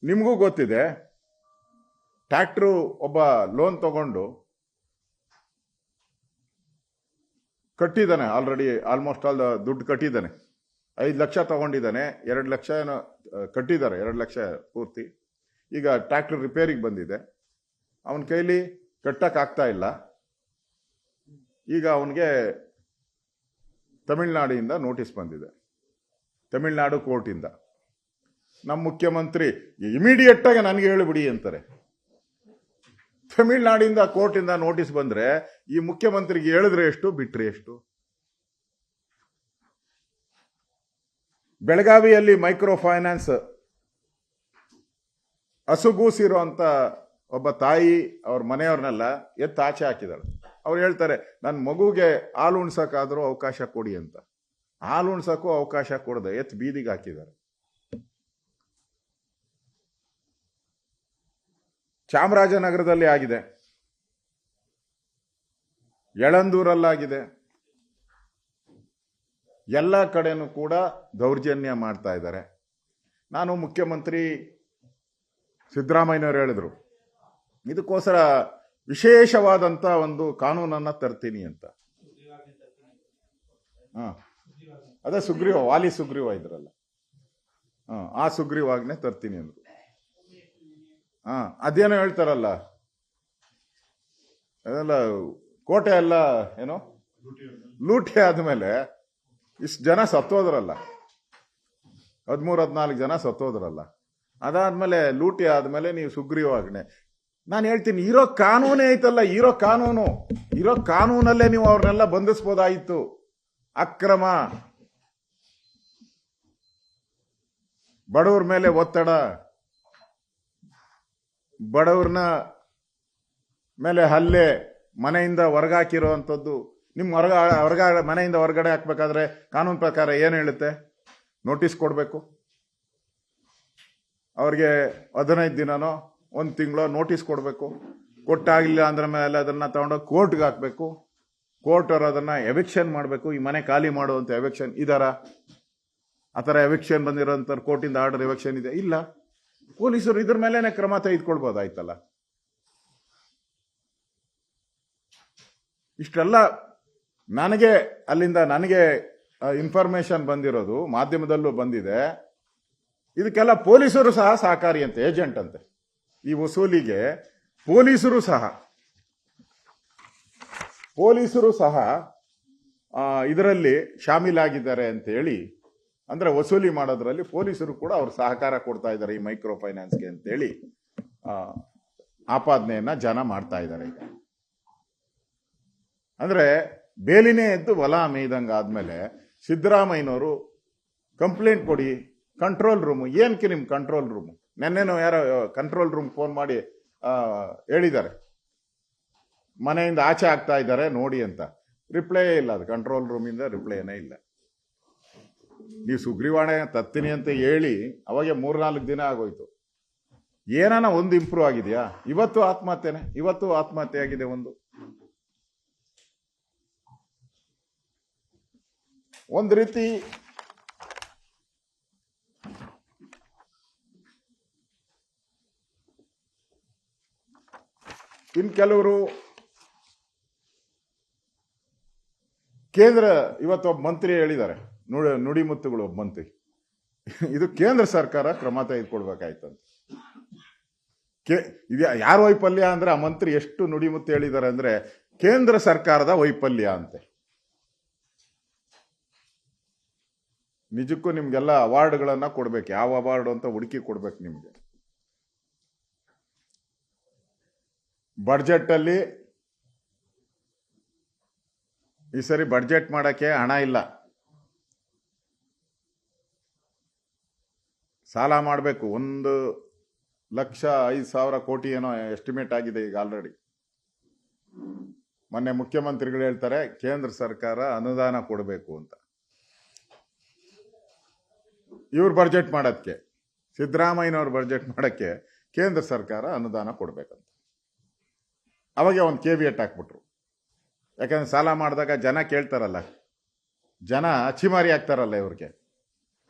ನಿಮಗೂ ಗೊತ್ತಿದೆ, ಟ್ಯಾಕ್ಟ್ರು ಒಬ್ಬ ಲೋನ್ ತಗೊಂಡು ಕಟ್ಟಿದ್ದಾನೆ, ಆಲ್ರೆಡಿ ಆಲ್ಮೋಸ್ಟ್ ಆಲ್ ದುಡ್ಡು ಕಟ್ಟಿದ್ದಾನೆ. 5 ಲಕ್ಷ ತಗೊಂಡಿದ್ದಾನೆ, 2 ಲಕ್ಷ ಏನೋ ಕಟ್ಟಿದ್ದಾರೆ, 2 ಲಕ್ಷ ಪೂರ್ತಿ. ಈಗ ಟ್ಯಾಕ್ಟ್ರ್ ರಿಪೇರಿಗೆ ಬಂದಿದೆ, ಅವನ ಕೈಲಿ ಕಟ್ಟಕ್ಕಾಗ್ತಾ ಇಲ್ಲ. ಈಗ ಅವನಿಗೆ ತಮಿಳ್ನಾಡಿಂದ ನೋಟಿಸ್ ಬಂದಿದೆ, ತಮಿಳ್ನಾಡು ಕೋರ್ಟಿಂದ. ನಮ್ಮ ಮುಖ್ಯಮಂತ್ರಿ ಇಮಿಡಿಯೇಟ್ ಆಗಿ ನನಗೆ ಹೇಳಿಬಿಡಿ ಅಂತಾರೆ. ತಮಿಳ್ನಾಡಿಂದ ಕೋರ್ಟಿಂದ ನೋಟಿಸ್ ಬಂದ್ರೆ ಈ ಮುಖ್ಯಮಂತ್ರಿಗೆ ಹೇಳಿದ್ರೆ ಎಷ್ಟು, ಬಿಟ್ರೆ ಎಷ್ಟು? ಬೆಳಗಾವಿಯಲ್ಲಿ ಮೈಕ್ರೋ ಫೈನಾನ್ಸ್ ಹಸುಗೂಸಿರೋ ಅಂತ ಒಬ್ಬ ತಾಯಿ ಅವ್ರ ಮನೆಯವ್ರನ್ನೆಲ್ಲ ಎತ್ತು ಆಚೆ ಹಾಕಿದಾಳೆ. ಅವ್ರು ಹೇಳ್ತಾರೆ, ನನ್ನ ಮಗುಗೆ ಹಾಲು ಉಣ್ಸಕ್ಕಾದ್ರೂ ಅವಕಾಶ ಕೊಡಿ ಅಂತ. ಹಾಲು ಉಣ್ಸಕ್ಕೂ ಅವಕಾಶ ಕೊಡದೆ ಎತ್ತು ಬೀದಿಗೆ ಹಾಕಿದ್ದಾರೆ. ಚಾಮರಾಜನಗರದಲ್ಲಿ ಆಗಿದೆ, ಯಳಂದೂರಲ್ಲಾಗಿದೆ, ಎಲ್ಲ ಕಡೆನೂ ಕೂಡ ದೌರ್ಜನ್ಯ ಮಾಡ್ತಾ ಇದ್ದಾರೆ. ನಾನು ಮುಖ್ಯಮಂತ್ರಿ ಸಿದ್ದರಾಮಯ್ಯನವರು ಹೇಳಿದ್ರು, ಇದಕ್ಕೋಸ್ಕರ ವಿಶೇಷವಾದಂತ ಒಂದು ಕಾನೂನನ್ನ ತರ್ತೀನಿ ಅಂತ. ಅದೇ ಸುಗ್ರೀವ, ವಾಲಿ ಸುಗ್ರೀವ ಇದ್ರಲ್ಲ, ಆ ಸುಗ್ರೀವಾಗ್ನೆ ತರ್ತೀನಿ ಅಂದ್ರು. ಅದೇನೋ ಹೇಳ್ತಾರಲ್ಲ, ಅದೆಲ್ಲ ಕೋಟೆ ಎಲ್ಲ ಏನೋ ಲೂಟಿ ಆದ್ಮೇಲೆ ಇಷ್ಟು ಜನ ಸತ್ತೋದ್ರಲ್ಲ, 13-14 ಜನ ಸತ್ತೋದ್ರಲ್ಲ, ಅದಾದ್ಮೇಲೆ ಲೂಟಿ ಆದ್ಮೇಲೆ ನೀವು ಸುಗ್ರೀವಾಜ್ಞೆ. ನಾನು ಹೇಳ್ತೀನಿ, ಇರೋ ಕಾನೂನೇ ಐತಲ್ಲ, ಇರೋ ಕಾನೂನಲ್ಲೇ ನೀವು ಅವ್ರನ್ನೆಲ್ಲ ಬಂಧಿಸ್ಬೋದಾಯಿತು. ಅಕ್ರಮ, ಬಡವ್ರ ಮೇಲೆ ಒತ್ತಡ, ಬಡವ್ರನ್ನ ಮೇಲೆ ಹಲ್ಲೆ, ಮನೆಯಿಂದ ಹೊರಗಾಕಿರೋ ಅಂಥದ್ದು. ನಿಮ್ ಮನೆಯಿಂದ ಹೊರಗಡೆ ಹಾಕ್ಬೇಕಾದ್ರೆ ಕಾನೂನು ಪ್ರಕಾರ ಏನು ಹೇಳುತ್ತೆ? ನೋಟಿಸ್ ಕೊಡಬೇಕು. ಅವ್ರಿಗೆ 15 ದಿನನೋ 1 ತಿಂಗಳೋ ನೋಟಿಸ್ ಕೊಡಬೇಕು. ಕೊಟ್ಟಾಗಿಲ್ಲ ಅಂದ್ರೆ ಮೇಲೆ ಅದನ್ನ ತಗೊಂಡೋಗಿ ಕೋರ್ಟ್ಗೆ ಹಾಕ್ಬೇಕು. ಕೋರ್ಟ್ ಅವರು ಅದನ್ನ ಎವಿಕ್ಷನ್ ಮಾಡಬೇಕು. ಈ ಮನೆ ಖಾಲಿ ಮಾಡುವಂತ ಎವಿಕ್ಷನ್ ಇದಾರ? ಆ ಥರ ಎವಿಕ್ಷನ್ ಬಂದಿರೋಂಥ ಕೋರ್ಟಿಂದ ಆರ್ಡರ್ ಎವಿಕ್ಷನ್ ಇದೆ? ಇಲ್ಲ. ಪೊಲೀಸರು ಇದ್ರ ಮೇಲೆನೆ ಕ್ರಮ ತೆಗೆದುಕೊಳ್ಬೋದಾಯ್ತಲ್ಲ. ಇಷ್ಟೆಲ್ಲ ನನಗೆ ಇನ್ಫಾರ್ಮೇಶನ್ ಬಂದಿರೋದು, ಮಾಧ್ಯಮದಲ್ಲೂ ಬಂದಿದೆ. ಇದಕ್ಕೆಲ್ಲ ಪೊಲೀಸರು ಸಹ ಸಹಕಾರಿ ಅಂತೆ, ಏಜೆಂಟ್ ಅಂತೆ. ಈ ವಸೂಲಿಗೆ ಪೊಲೀಸರು ಸಹ ಇದರಲ್ಲಿ ಶಾಮೀಲಾಗಿದ್ದಾರೆ ಅಂತ ಹೇಳಿ, ಅಂದ್ರೆ ವಸೂಲಿ ಮಾಡೋದ್ರಲ್ಲಿ ಪೊಲೀಸರು ಕೂಡ ಅವ್ರು ಸಹಕಾರ ಕೊಡ್ತಾ ಇದ್ದಾರೆ ಈ ಮೈಕ್ರೋ ಫೈನಾನ್ಸ್ಗೆ ಅಂತೇಳಿ ಆಪಾದನೆಯನ್ನ ಜನ ಮಾಡ್ತಾ ಇದ್ದಾರೆ. ಈಗ ಅಂದ್ರೆ ಬೇಲಿನೇ ಎದ್ದು ಹೊಲ ಮೇಯ್ದಂಗ ಆದ್ಮೇಲೆ ಸಿದ್ದರಾಮಯ್ಯನವರು ಕಂಪ್ಲೇಂಟ್ ಕೊಡಿ, ಕಂಟ್ರೋಲ್ ರೂಮ್. ಏನಕ್ಕೆ ನಿಮ್ ಕಂಟ್ರೋಲ್ ರೂಮ್? ನೆನ್ನೆನೋ ಯಾರೋ ಕಂಟ್ರೋಲ್ ರೂಮ್ ಫೋನ್ ಮಾಡಿ ಹೇಳಿದ್ದಾರೆ, ಮನೆಯಿಂದ ಆಚೆ ಆಗ್ತಾ ಇದ್ದಾರೆ ನೋಡಿ ಅಂತ. ರಿಪ್ಲೈ ಇಲ್ಲ, ಅದು ಕಂಟ್ರೋಲ್ ರೂಮಿಂದ ರಿಪ್ಲೈನೇ ಇಲ್ಲ. ನೀವು ಸುಗ್ರೀವಾಣೆ ತತ್ತೀನಿ ಅಂತ ಹೇಳಿ ಅವಾಗೆ 3-4 ದಿನ ಆಗೋಯ್ತು. ಏನಾನ ಒಂದು ಇಂಪ್ರೂವ್ ಆಗಿದೆಯಾ? ಇವತ್ತು ಆತ್ಮಹತ್ಯೆ ಆಗಿದೆ ಒಂದು ರೀತಿ. ಇನ್ ಕೆಲವರು ಕೇಂದ್ರ, ಇವತ್ತು ಒಬ್ಬ ಮಂತ್ರಿ ಹೇಳಿದ್ದಾರೆ, ನುಡಿಮುತ್ತುಗಳು ಒಬ್ಬ ಮಂತ್ರಿ, ಇದು ಕೇಂದ್ರ ಸರ್ಕಾರ ಕ್ರಮ ತೆಗೆದುಕೊಳ್ಬೇಕಾಯ್ತಂತ. ಇದು ಯಾರ ವೈಫಲ್ಯ ಅಂದ್ರೆ, ಆ ಮಂತ್ರಿ ಎಷ್ಟು ನುಡಿಮುತ್ತು ಹೇಳಿದ್ದಾರೆ ಅಂದ್ರೆ ಕೇಂದ್ರ ಸರ್ಕಾರದ ವೈಫಲ್ಯ ಅಂತೆ. ನಿಜಕ್ಕೂ ನಿಮ್ಗೆಲ್ಲ ಅವಾರ್ಡ್ಗಳನ್ನ ಕೊಡ್ಬೇಕು. ಯಾವ ಅವಾರ್ಡ್ ಅಂತ ಹುಡುಕಿ ಕೊಡ್ಬೇಕು ನಿಮ್ಗೆ. ಬಡ್ಜೆಟ್ ಅಲ್ಲಿ ಈ ಸರಿ ಬಡ್ಜೆಟ್ ಮಾಡಕ್ಕೆ ಹಣ ಇಲ್ಲ. ಸಾಲ ಮಾಡಬೇಕು. 1,05,000 ಕೋಟಿ ಏನೋ ಎಸ್ಟಿಮೇಟ್ ಆಗಿದೆ ಈಗ ಆಲ್ರೆಡಿ. ಮೊನ್ನೆ ಮುಖ್ಯಮಂತ್ರಿಗಳು ಹೇಳ್ತಾರೆ ಕೇಂದ್ರ ಸರ್ಕಾರ ಅನುದಾನ ಕೊಡಬೇಕು ಅಂತ. ಇವ್ರು ಬಡ್ಜೆಟ್ ಮಾಡೋದಕ್ಕೆ, ಸಿದ್ದರಾಮಯ್ಯನವ್ರು ಬಡ್ಜೆಟ್ ಮಾಡೋಕ್ಕೆ ಕೇಂದ್ರ ಸರ್ಕಾರ ಅನುದಾನ ಕೊಡಬೇಕಂತ. ಅವಾಗೆ ಒಂದು ಕೇವಿಯಟ್ ಹಾಕ್ಬಿಟ್ರು. ಯಾಕಂದ್ರೆ ಸಾಲ ಮಾಡಿದಾಗ ಜನ ಕೇಳ್ತಾರಲ್ಲ, ಜನ ಅಚ್ಚಿಮಾರಿ ಆಗ್ತಾರಲ್ಲ ಇವ್ರಿಗೆ.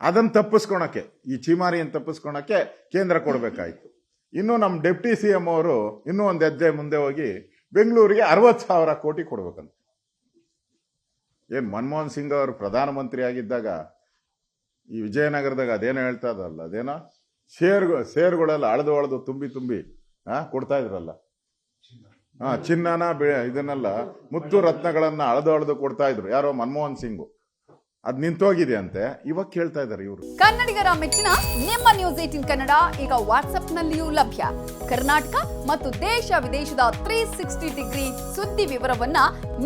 ಅದನ್ನು ತಪ್ಪಿಸ್ಕೊಳಕ್ಕೆ, ಈ ಚೀಮಾರಿಯನ್ನು ತಪ್ಪಿಸ್ಕೊಳಕ್ಕೆ ಕೇಂದ್ರ ಕೊಡಬೇಕಾಯ್ತು. ಇನ್ನು ನಮ್ಮ ಡೆಪ್ಟಿ CM ಅವರು ಇನ್ನೂ ಒಂದು ಹೆಜ್ಜೆ ಮುಂದೆ ಹೋಗಿ ಬೆಂಗಳೂರಿಗೆ 60,000 ಕೋಟಿ ಕೊಡ್ಬೇಕಂತ. ಏನು ಮನಮೋಹನ್ ಸಿಂಗ್ ಅವರು ಪ್ರಧಾನಮಂತ್ರಿ ಆಗಿದ್ದಾಗ ಈ ವಿಜಯನಗರದಾಗ ಅದೇನೋ ಹೇಳ್ತಾ ಇದ್ರಲ್ಲ, ಅದೇನೋ ಶೇರ್ಗಳೆಲ್ಲ ಅಳೆದು ತುಂಬಿ ಕೊಡ್ತಾ ಇದ್ರಲ್ಲ, ಚಿನ್ನನ ಇದನ್ನೆಲ್ಲ ಮುತ್ತು ರತ್ನಗಳನ್ನ ಅಳೆದು ಕೊಡ್ತಾ ಇದ್ರು ಯಾರೋ ಮನಮೋಹನ್ ಸಿಂಗ್. ಅದ್ ನಿಂತೋಗಿದೆ ಅಂತೆ, ಇವಾಗ ಕೇಳ್ತಾ ಇದಾರೆ ಇವರು. ಕನ್ನಡಿಗರ ಮೆಚ್ಚಿನ ನಿಮ್ಮ ನ್ಯೂಸ್ 18 ಕನ್ನಡ ಈಗ ವಾಟ್ಸ್ಆಪ್ನಲ್ಲಿಯೂ ಲಭ್ಯ. ಕರ್ನಾಟಕ ಮತ್ತು ದೇಶ ವಿದೇಶದ 360 ಡಿಗ್ರಿ ಸುದ್ದಿ ವಿವರವನ್ನ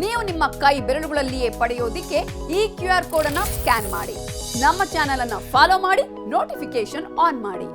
ನೀವು ನಿಮ್ಮ ಕೈ ಬೆರಳುಗಳಲ್ಲಿಯೇ ಪಡೆಯೋದಿಕ್ಕೆ ಈ QR ಕೋಡ್ ಅನ್ನ ಸ್ಕ್ಯಾನ್ ಮಾಡಿ. ನಮ್ಮ ಚಾನೆಲ್ ಅನ್ನ ಫಾಲೋ ಮಾಡಿ, ನೋಟಿಫಿಕೇಶನ್ ಆನ್ ಮಾಡಿ.